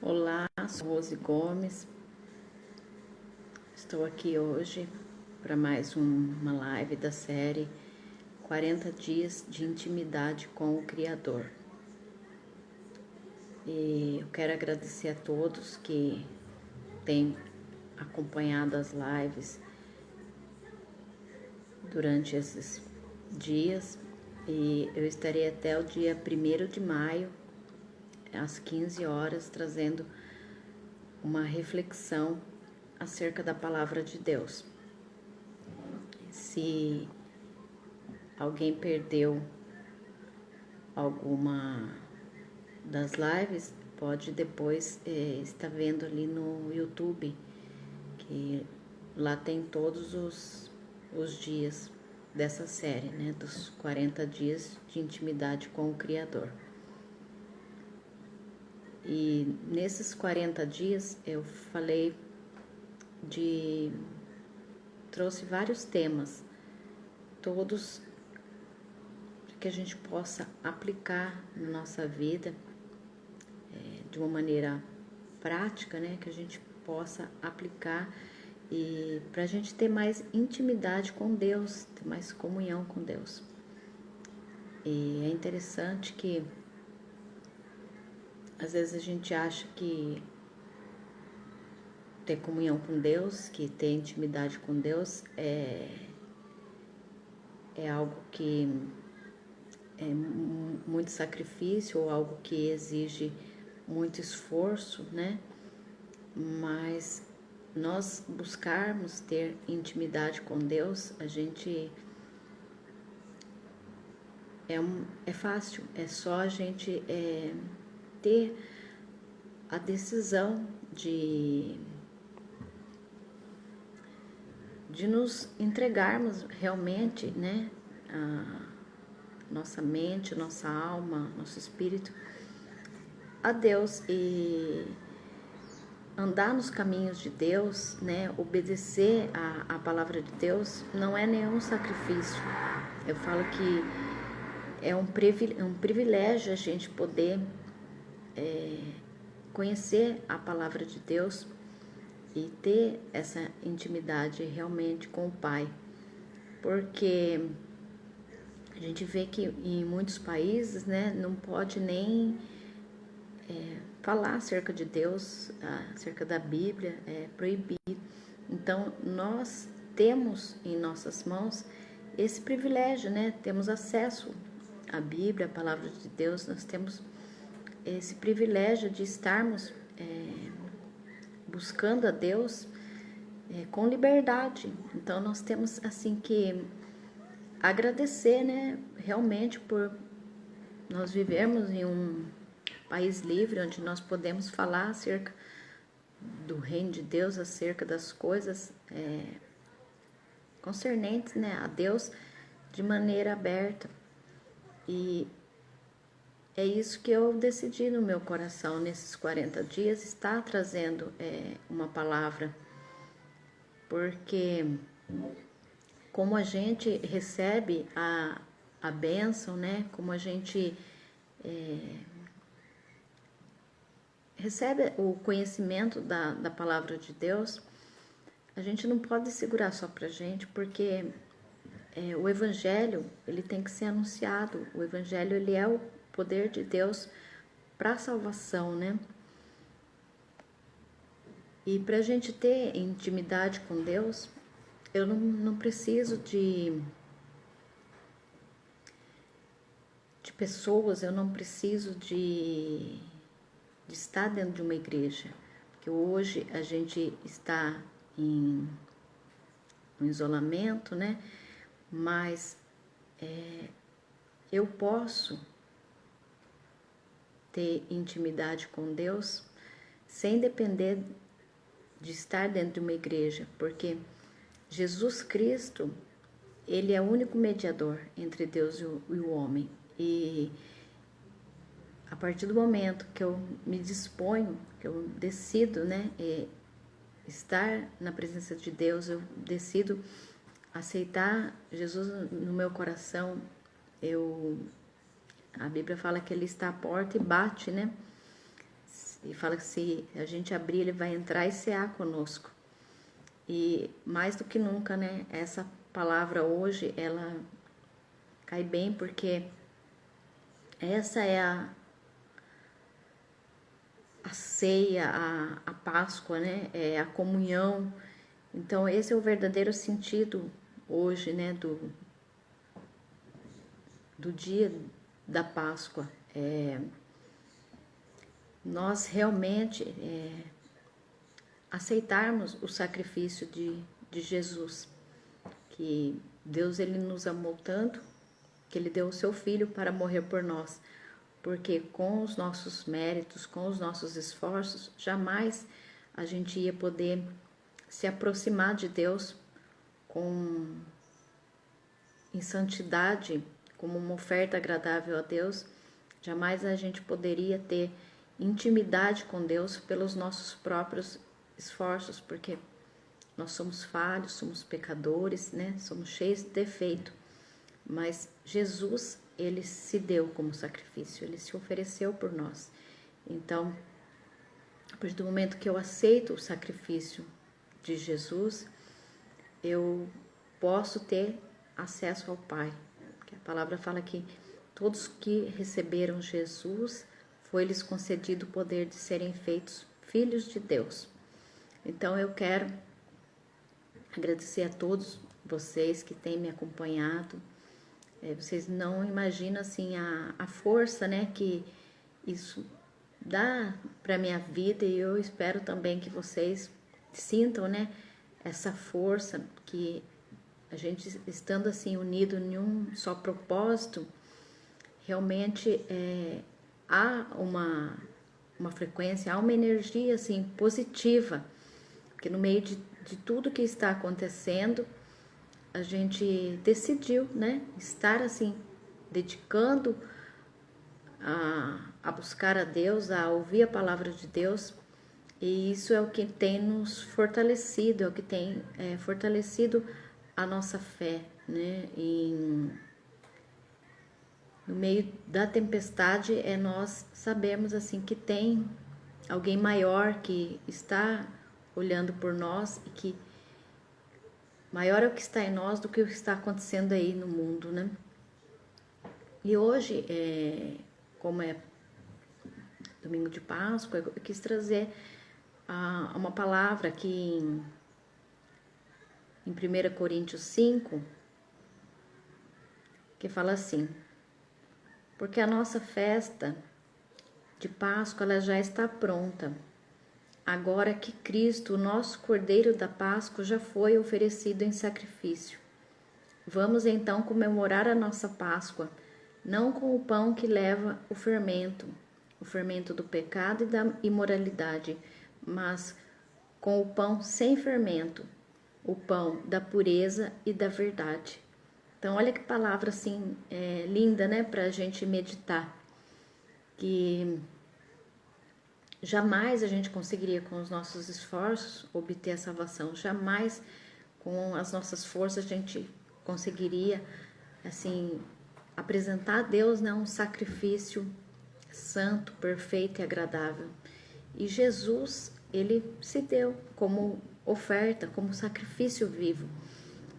Olá, sou Rose Gomes. Estou aqui hoje para mais uma live da série 40 Dias de Intimidade com o Criador. E eu quero agradecer a todos que têm acompanhado as lives durante esses dias. E eu estarei até o dia 1º de maio, às 15 horas, trazendo uma reflexão acerca da palavra de Deus. Se alguém perdeu alguma das lives, pode depois estar vendo ali no YouTube, que lá tem todos os dias dessa série, né, dos 40 dias de intimidade com o Criador. E nesses 40 dias eu trouxe vários temas, todos que a gente possa aplicar na nossa vida de uma maneira prática, né? Que a gente possa aplicar e para a gente ter mais intimidade com Deus, ter mais comunhão com Deus. E é interessante que às vezes a gente acha que ter comunhão com Deus, que ter intimidade com Deus é algo que é muito sacrifício ou algo que exige muito esforço, né? Mas nós buscarmos ter intimidade com Deus, a gente é fácil, é só a gente ter a decisão de nos entregarmos realmente, né, a nossa mente, nossa alma, nosso espírito a Deus e andar nos caminhos de Deus, né, obedecer a palavra de Deus não é nenhum sacrifício. Eu falo que é um privilégio a gente poder conhecer a palavra de Deus e ter essa intimidade realmente com o Pai, porque a gente vê que em muitos países, né, não pode nem falar acerca de Deus, acerca da Bíblia, é proibido. Então, nós temos em nossas mãos esse privilégio, né? Temos acesso à Bíblia, à palavra de Deus, nós temos esse privilégio de estarmos buscando a Deus com liberdade. Então, nós temos assim que agradecer, né? Realmente por nós vivermos em um país livre, onde nós podemos falar acerca do reino de Deus, acerca das coisas concernentes, né, a Deus de maneira aberta. E é isso que eu decidi no meu coração nesses 40 dias, estar trazendo uma palavra, porque como a gente recebe a bênção, né, como a gente recebe o conhecimento da palavra de Deus, a gente não pode segurar só pra gente, porque o Evangelho, ele tem que ser anunciado. O Evangelho, ele é o poder de Deus para a salvação, né? E para a gente ter intimidade com Deus, eu não preciso de pessoas, eu não preciso de estar dentro de uma igreja, porque hoje a gente está em um isolamento, né? Mas eu posso ter intimidade com Deus sem depender de estar dentro de uma igreja, porque Jesus Cristo, ele é o único mediador entre Deus e o homem. E a partir do momento que eu me disponho, que eu decido, né, estar na presença de Deus, eu decido aceitar Jesus no meu coração, a Bíblia fala que ele está à porta e bate, né? e fala que se a gente abrir, ele vai entrar e cear conosco. E mais do que nunca, né, essa palavra hoje, ela cai bem, porque essa é a ceia, a Páscoa, né, é a comunhão. Então esse é o verdadeiro sentido hoje, né, do dia da Páscoa. Nós realmente aceitarmos o sacrifício de Jesus, que Deus ele nos amou tanto que ele deu o seu filho para morrer por nós, porque com os nossos méritos, com os nossos esforços, jamais a gente ia poder se aproximar de Deus em santidade, como uma oferta agradável a Deus. Jamais a gente poderia ter intimidade com Deus pelos nossos próprios esforços, porque nós somos falhos, somos pecadores, né? Somos cheios de defeito. Mas Jesus, ele se deu como sacrifício, ele se ofereceu por nós. Então, a partir do momento que eu aceito o sacrifício de Jesus, eu posso ter acesso ao Pai. Porque a palavra fala que todos que receberam Jesus, foi-lhes concedido o poder de serem feitos filhos de Deus. Então eu quero agradecer a todos vocês que têm me acompanhado. Vocês não imaginam assim a força, né, que isso dá para minha vida, e eu espero também que vocês sintam, né, essa força, que a gente estando assim unido em um só propósito, realmente há uma frequência, há uma energia assim positiva, porque no meio de tudo que está acontecendo, a gente decidiu, né, estar assim, dedicando a buscar a Deus, a ouvir a palavra de Deus, e isso é o que tem nos fortalecido, é o que tem fortalecido a nossa fé, né, no meio da tempestade, nós sabemos assim que tem alguém maior que está olhando por nós, e que maior é o que está em nós do que o que está acontecendo aí no mundo, né? E hoje, como é domingo de Páscoa, eu quis trazer uma palavra aqui em 1 Coríntios 5, que fala assim: porque a nossa festa de Páscoa ela já está pronta, agora que Cristo, o nosso Cordeiro da Páscoa, já foi oferecido em sacrifício. Vamos então comemorar a nossa Páscoa, não com o pão que leva o fermento do pecado e da imoralidade, mas com o pão sem fermento, o pão da pureza e da verdade. Então, olha que palavra assim linda, né, para a gente meditar, que jamais a gente conseguiria com os nossos esforços obter a salvação, jamais com as nossas forças a gente conseguiria assim apresentar a Deus, né, um sacrifício santo, perfeito e agradável. E Jesus, ele se deu como oferta, como sacrifício vivo.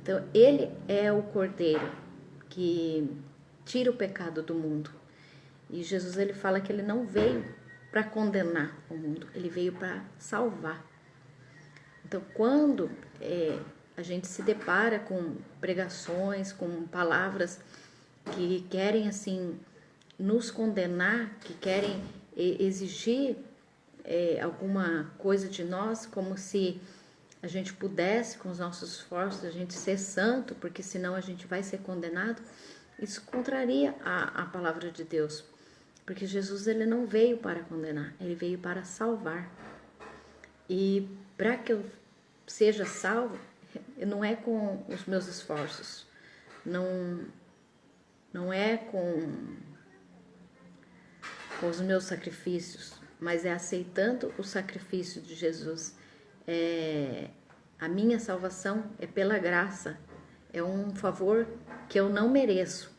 Então, ele é o Cordeiro que tira o pecado do mundo. E Jesus, ele fala que ele não veio para condenar o mundo, ele veio para salvar. Então, quando a gente se depara com pregações, com palavras que querem assim nos condenar, que querem exigir alguma coisa de nós, como se a gente pudesse, com os nossos esforços, a gente ser santo, porque senão a gente vai ser condenado, isso contraria a palavra de Deus. Porque Jesus, ele não veio para condenar, ele veio para salvar. E para que eu seja salvo, não é com os meus esforços, não é com os meus sacrifícios, mas é aceitando o sacrifício de Jesus. A minha salvação é pela graça, é um favor que eu não mereço,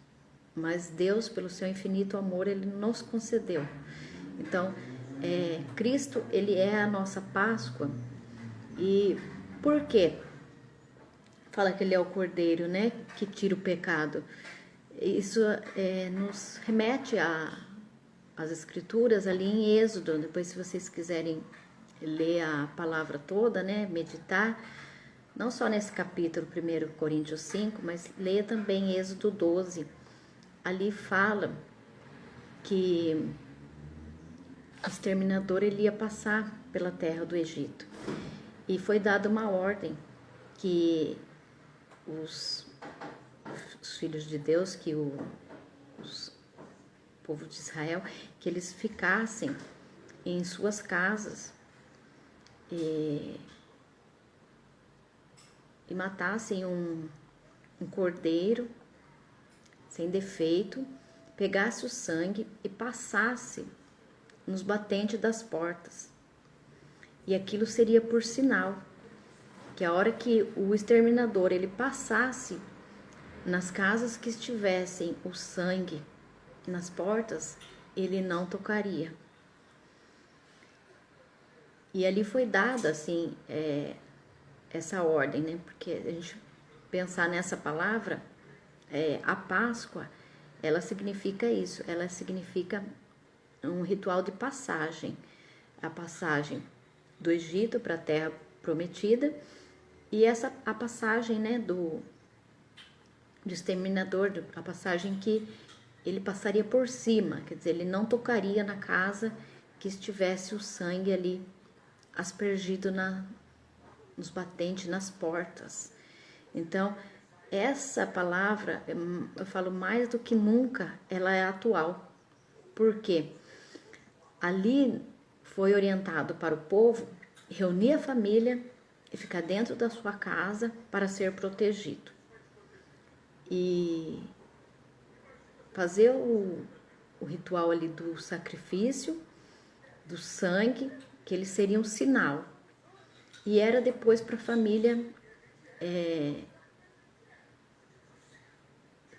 mas Deus, pelo seu infinito amor, ele nos concedeu. Então, Cristo, ele é a nossa Páscoa. E por quê? Fala que ele é o Cordeiro, né, que tira o pecado. Isso nos remete às Escrituras ali em Êxodo. Depois, se vocês quiserem ler a palavra toda, né, meditar, não só nesse capítulo 1 Coríntios 5, mas leia também Êxodo 12. Ali fala que o exterminador ele ia passar pela terra do Egito. E foi dada uma ordem que os filhos de Deus, que os povo de Israel, que eles ficassem em suas casas e matassem um cordeiro sem defeito, pegasse o sangue e passasse nos batentes das portas. E aquilo seria por sinal que a hora que o exterminador ele passasse nas casas que estivessem o sangue nas portas, ele não tocaria. E ali foi dada assim essa ordem, né? Porque a gente pensar nessa palavra, a Páscoa, ela significa isso, ela significa um ritual de passagem, a passagem do Egito para a Terra Prometida, e a passagem, né, do exterminador, a passagem que ele passaria por cima, quer dizer, ele não tocaria na casa que estivesse o sangue ali aspergido nos batentes, nas portas. Então, essa palavra, eu falo mais do que nunca, ela é atual. Por quê? Ali foi orientado para o povo reunir a família e ficar dentro da sua casa para ser protegido. E fazer o ritual ali do sacrifício, do sangue, que ele seria um sinal. E era depois para a família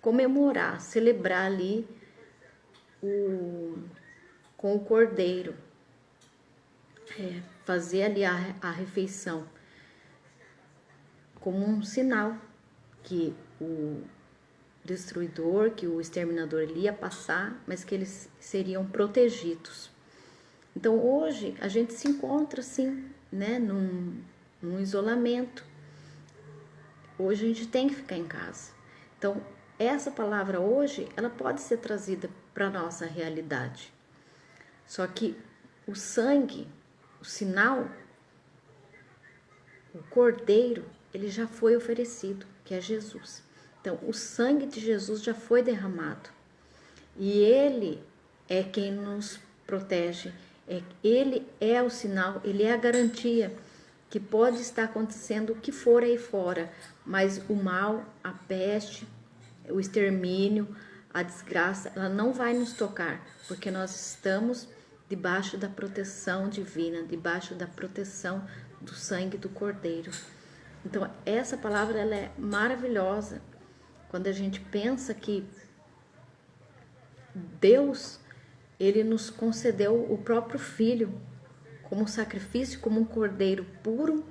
comemorar, celebrar ali com o cordeiro, fazer ali a refeição como um sinal que o destruidor, que o exterminador ele ia passar, mas que eles seriam protegidos. Então hoje a gente se encontra assim, né, num isolamento. Hoje a gente tem que ficar em casa. Então essa palavra hoje, ela pode ser trazida para a nossa realidade. Só que o sangue, o sinal, o cordeiro, ele já foi oferecido, que é Jesus. Então, o sangue de Jesus já foi derramado. E ele é quem nos protege. Ele é o sinal, ele é a garantia que pode estar acontecendo o que for aí fora, mas o mal, a peste, o extermínio, a desgraça, ela não vai nos tocar, porque nós estamos debaixo da proteção divina, debaixo da proteção do sangue do Cordeiro. Então, essa palavra ela é maravilhosa. Quando a gente pensa que Deus, ele nos concedeu o próprio Filho como sacrifício, como um cordeiro puro,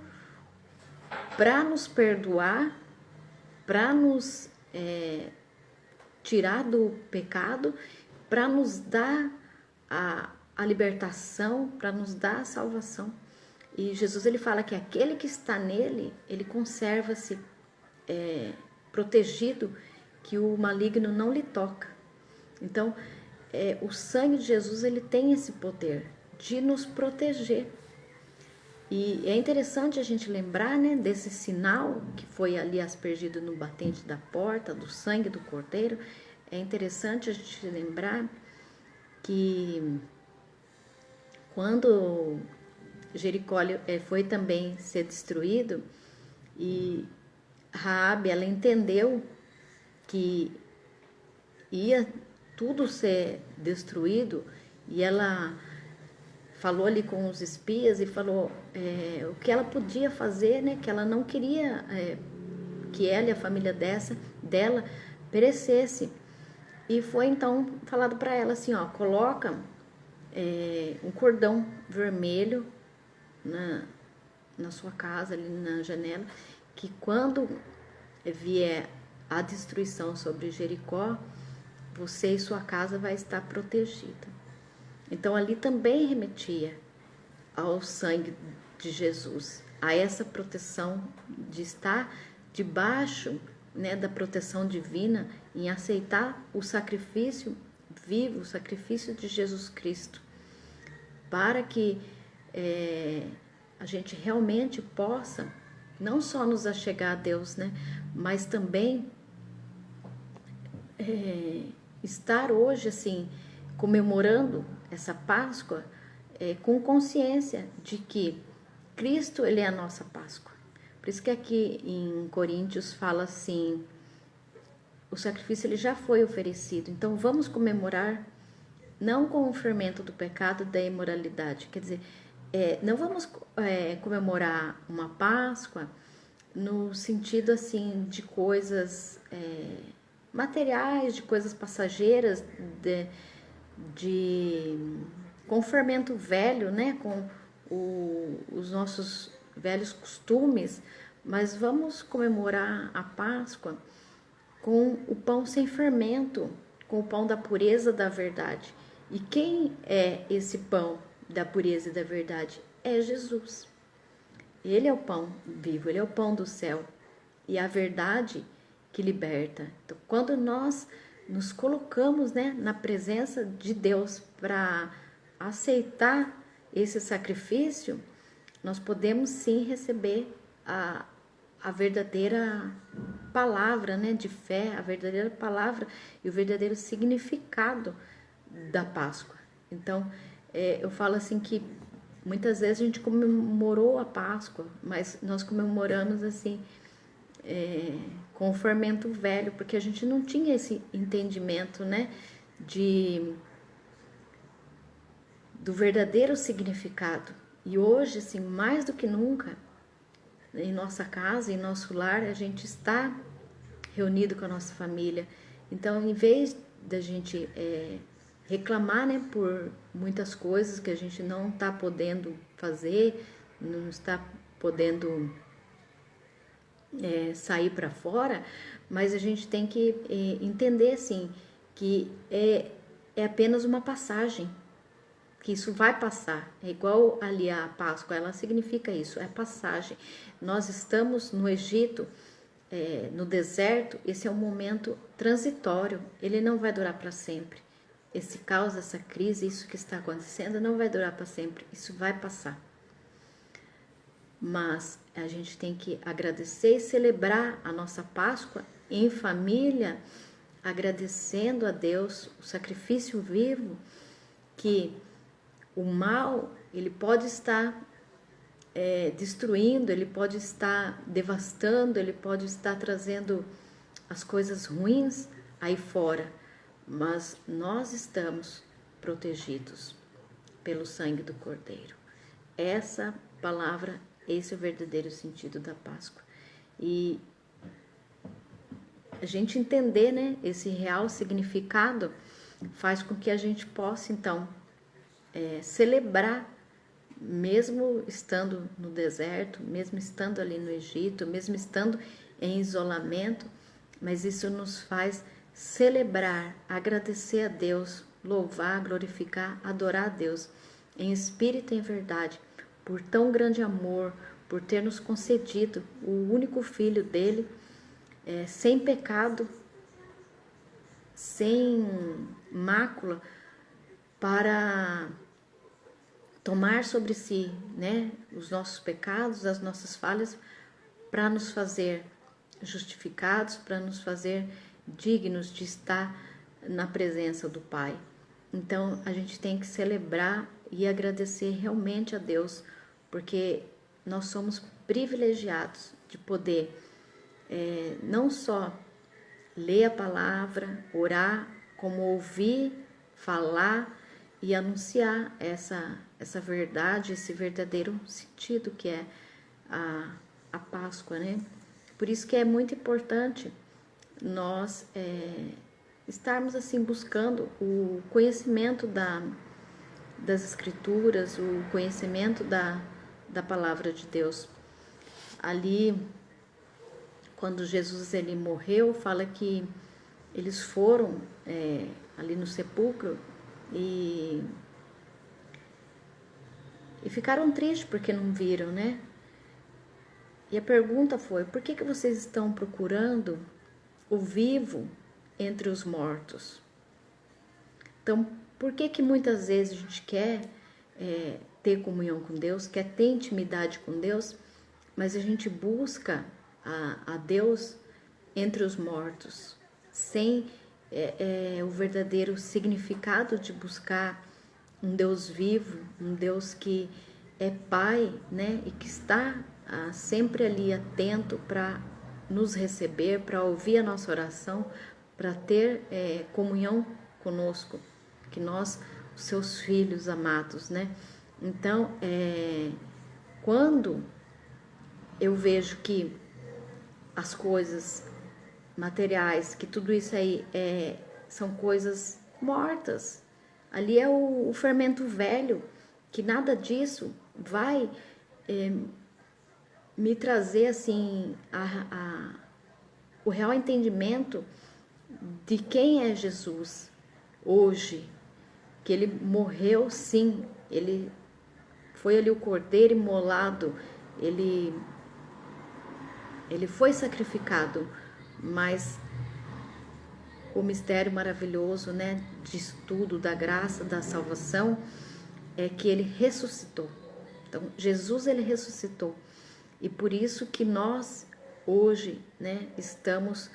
para nos perdoar, para nos tirar do pecado, para nos dar a libertação, para nos dar a salvação. E Jesus ele fala que aquele que está nele, ele conserva-se protegido, que o maligno não lhe toca. Então, o sangue de Jesus ele tem esse poder de nos proteger. E é interessante a gente lembrar, né, desse sinal que foi ali aspergido no batente da porta, do sangue do cordeiro. É interessante a gente lembrar que quando Jericó foi também ser destruído, e Raabe, ela entendeu que ia tudo ser destruído, e ela falou ali com os espias e falou o que ela podia fazer, né? Que ela não queria que ela e a família dela perecesse. E foi então falado para ela assim, ó, coloca um cordão vermelho na sua casa, ali na janela, que quando vier a destruição sobre Jericó, você e sua casa vai estar protegida. Então ali também remetia ao sangue de Jesus, a essa proteção de estar debaixo, né, da proteção divina, em aceitar o sacrifício vivo, o sacrifício de Jesus Cristo, para que a gente realmente possa não só nos achegar a Deus, né, mas também estar hoje assim comemorando essa Páscoa com consciência de que Cristo, ele é a nossa Páscoa. Por isso que aqui em Coríntios fala assim, o sacrifício ele já foi oferecido, então vamos comemorar não com o fermento do pecado da imoralidade, quer dizer, não vamos comemorar uma Páscoa no sentido assim de coisas materiais, de coisas passageiras, com fermento velho, né, com os nossos velhos costumes, mas vamos comemorar a Páscoa com o pão sem fermento, com o pão da pureza da verdade. E quem é esse pão da pureza e da verdade? É Jesus. Ele é o pão vivo, ele é o pão do céu e a verdade que liberta. Então, quando nós nos colocamos, né, na presença de Deus para aceitar esse sacrifício, nós podemos sim receber a verdadeira palavra, né, de fé, a verdadeira palavra e o verdadeiro significado da Páscoa. Então, eu falo assim que muitas vezes a gente comemorou a Páscoa, mas nós comemoramos assim com o fermento velho, porque a gente não tinha esse entendimento, né, do verdadeiro significado. E hoje, assim, mais do que nunca, em nossa casa, em nosso lar, a gente está reunido com a nossa família. Então, em vez da gente reclamar, né, por muitas coisas que a gente não está podendo fazer, não está podendo sair para fora, mas a gente tem que entender, assim, que é apenas uma passagem, que isso vai passar. É igual ali a Páscoa, ela significa isso, é passagem. Nós estamos no Egito, no deserto, esse é um momento transitório, ele não vai durar para sempre. Esse caos, essa crise, isso que está acontecendo não vai durar para sempre, isso vai passar. Mas a gente tem que agradecer e celebrar a nossa Páscoa em família, agradecendo a Deus o sacrifício vivo, que o mal, ele pode estar destruindo, ele pode estar devastando, ele pode estar trazendo as coisas ruins aí fora, mas nós estamos protegidos pelo sangue do Cordeiro. Essa palavra, esse é o verdadeiro sentido da Páscoa. E a gente entender, né, esse real significado faz com que a gente possa, então, celebrar, mesmo estando no deserto, mesmo estando ali no Egito, mesmo estando em isolamento, mas isso nos faz celebrar, agradecer a Deus, louvar, glorificar, adorar a Deus, em espírito e em verdade, por tão grande amor, por ter nos concedido o único Filho dele, sem pecado, sem mácula, para tomar sobre si, né, os nossos pecados, as nossas falhas, para nos fazer justificados, para nos fazer dignos de estar na presença do Pai. Então, a gente tem que celebrar e agradecer realmente a Deus, porque nós somos privilegiados de poder não só ler a palavra, orar, como ouvir, falar e anunciar essa verdade, esse verdadeiro sentido que é a Páscoa, né? Por isso que é muito importante nós estarmos assim buscando o conhecimento das Escrituras, o conhecimento da palavra de Deus. Ali, quando Jesus ele morreu, fala que eles foram ali no sepulcro e ficaram tristes porque não viram, né? E a pergunta foi: por que vocês estão procurando o vivo entre os mortos? Então, por que muitas vezes a gente quer ter comunhão com Deus, quer ter intimidade com Deus, mas a gente busca a Deus entre os mortos, sem o verdadeiro significado de buscar um Deus vivo, um Deus que é Pai, né, e que está sempre ali atento para nos receber, para ouvir a nossa oração, para ter comunhão conosco, que nós, os seus filhos amados, né? Então, quando eu vejo que as coisas materiais, que tudo isso aí são coisas mortas, ali é o fermento velho, que nada disso vai me trazer assim o real entendimento de quem é Jesus hoje, que ele morreu sim, ele foi ali o cordeiro imolado, ele foi sacrificado, mas o mistério maravilhoso, né, disso tudo, da graça, da salvação, é que ele ressuscitou. Então, Jesus, ele ressuscitou. E por isso que nós, hoje, né, estamos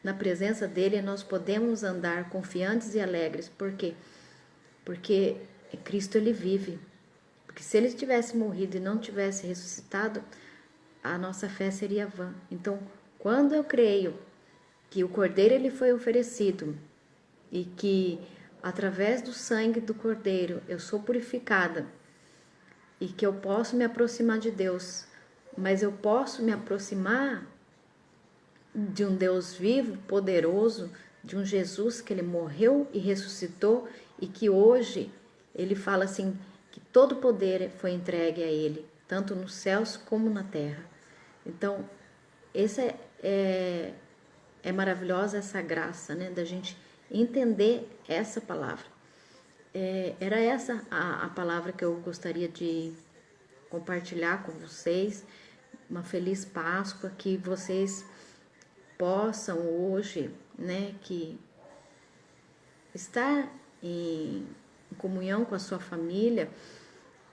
na presença dele, nós podemos andar confiantes e alegres. Por quê? Porque Cristo, ele vive. Porque se ele tivesse morrido e não tivesse ressuscitado, a nossa fé seria vã. Então, quando eu creio que o Cordeiro ele foi oferecido e que através do sangue do Cordeiro eu sou purificada e que eu posso me aproximar de Deus, mas eu posso me aproximar de um Deus vivo, poderoso, de um Jesus que ele morreu e ressuscitou e que hoje ele fala assim que todo poder foi entregue a ele, tanto nos céus como na terra. Então, essa é maravilhosa essa graça, né, da gente entender essa palavra. Era essa a palavra que eu gostaria de compartilhar com vocês. Uma feliz Páscoa, que vocês possam hoje, né, que estar em comunhão com a sua família,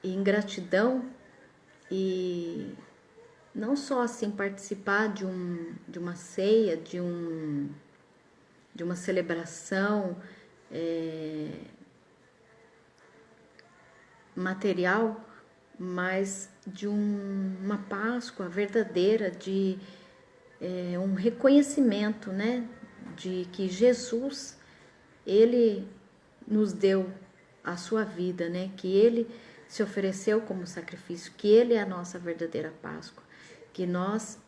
em gratidão e não só assim participar de uma ceia, de uma celebração material, mas de uma Páscoa verdadeira, de um reconhecimento, né, de que Jesus, ele nos deu a sua vida, né, que ele se ofereceu como sacrifício, que ele é a nossa verdadeira Páscoa, que nós,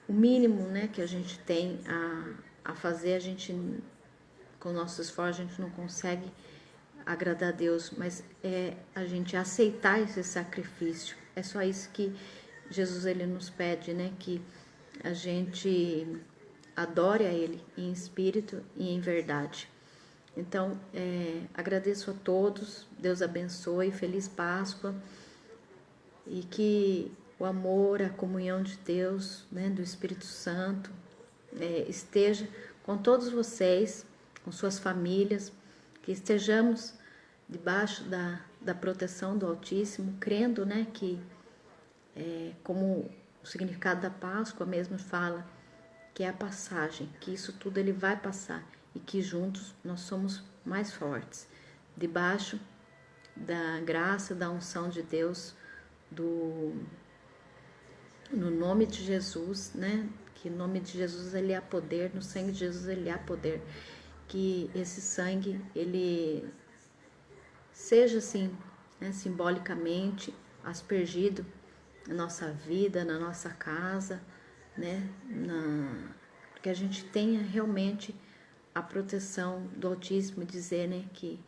o mínimo, né, que a gente tem a fazer, a gente, com nossos esforços, a gente não consegue agradar a Deus, mas a gente aceitar esse sacrifício. É só isso que Jesus ele nos pede, né, que a gente adore a ele em espírito e em verdade. Então, agradeço a todos, Deus abençoe, feliz Páscoa, e que o amor, a comunhão de Deus, né, do Espírito Santo, esteja com todos vocês, com suas famílias, que estejamos debaixo da proteção do Altíssimo, crendo, né, que como o significado da Páscoa mesmo fala, que é a passagem, que isso tudo ele vai passar e que juntos nós somos mais fortes, debaixo da graça, da unção de Deus, no nome de Jesus, né? Que no nome de Jesus ele há poder, no sangue de Jesus ele há poder, que esse sangue ele seja assim, né, simbolicamente aspergido na nossa vida, na nossa casa, né, que a gente tenha realmente a proteção do Altíssimo, dizer, né, que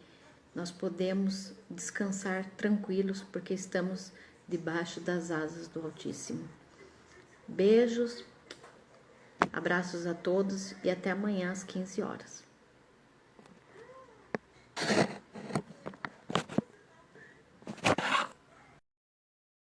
nós podemos descansar tranquilos porque estamos debaixo das asas do Altíssimo. Beijos, abraços a todos e até amanhã às 15 horas.